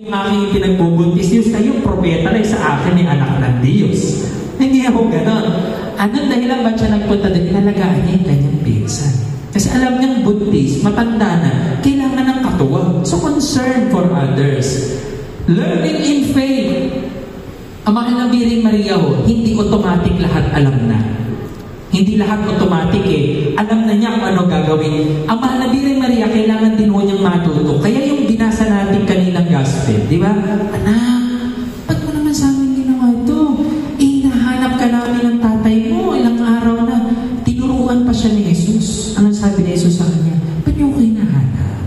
Yung aking pinagbubuntis, Diyos kayo, propeta rin sa akin ni anak ng Diyos. Hindi ako ganon. Anong dahilan ba siya nagpunta doon? Inalagaan niya yung kanyang pinsan. Kasi alam niyang buntis, matanda na, kailangan ng katuwang. So concern for others. Learning in faith. Ang mahal na Birheng Maria ho, hindi automatic lahat alam na. Hindi lahat automatic eh. Alam na niya kung ano gagawin. Ang mahal na Birheng Maria, kailangan din ho niyang matuto. Kaya yung binasa natin kaninang gospel, di ba? Anak, ba't mo naman sa amin ginawa ito? Nahanap ka namin ng tatay mo, ilang araw na. Tinuruan pa siya ni Jesus. Anong sabi ni Jesus sa kanya? Ba't niyo ko hinahanap?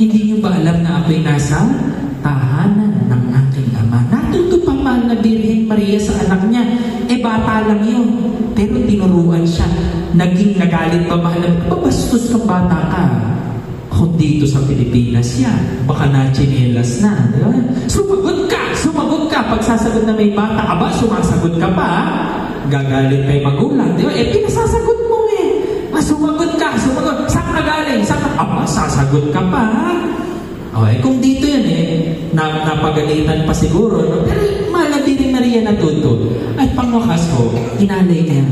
Hindi niyo ba alam na ako'y nasa tahanan ng aking ama? Natuto pa mahal na Birheng Maria sa anak niya. Bata lang yun. Pero tinuruan siya. Naging nagalit pa mahal na, babastos kang bata ka. Kung dito sa Pilipinas yan, baka na-chinelas na. Diba? Sumagot ka! Sumagot ka! Pag sasagot na may bata, aba, sumasagot ka pa. Gagalit kay magulang. Diba? Pinasasagot mo eh. Sumagot ka! Sumagot! Saan ka galing? Saan ka? Aba, sasagot ka pa. Okay, kung dito yan napagalitan pa siguro. No? Pero mahal na Birheng Maria natuto. At pangwakas ko, inalay niya.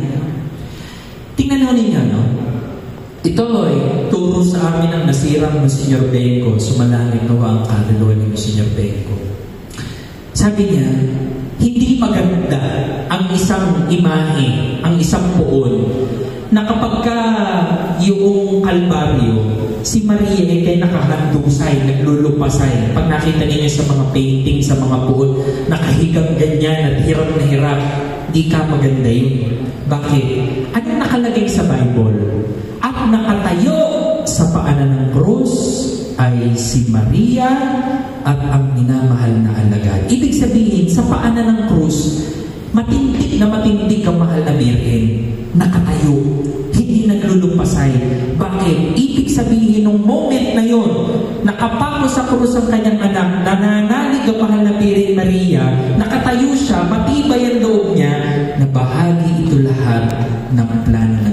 Tingnan mo ninyo, no? Ito ay turo sa amin ng nasirang Monsignor Benco. Sumalangit nawa ang kaluluwa ni Monsignor Benco. Sabi niya, hindi maganda ang isang imahe, ang isang puon, na kapag ka yung Kalbaryo, si Maria ay kaya nakahandusay, naglulupasay. Pag nakita niyo sa mga painting, sa mga puon, nakahigang ganyan at hirap na hirap, di ka maganda yun. Bakit? Ano nakalagay sa Bible? At nakatayo sa paanan ng krus ay si Maria at ang minamahal na alagad. Ibig sabihin, sa paanan ng krus, matindig na matindig ang mahal na Birhen. Nakatayo, hindi naglulupasay. Bakit? Ibig sabihin, nung moment na yon, nakapako sa krus ang kanyang anak, nananalig ang mahal na Birheng Maria, nakatayo siya, matibay ang loob niya, na bahagi ito lahat ng plano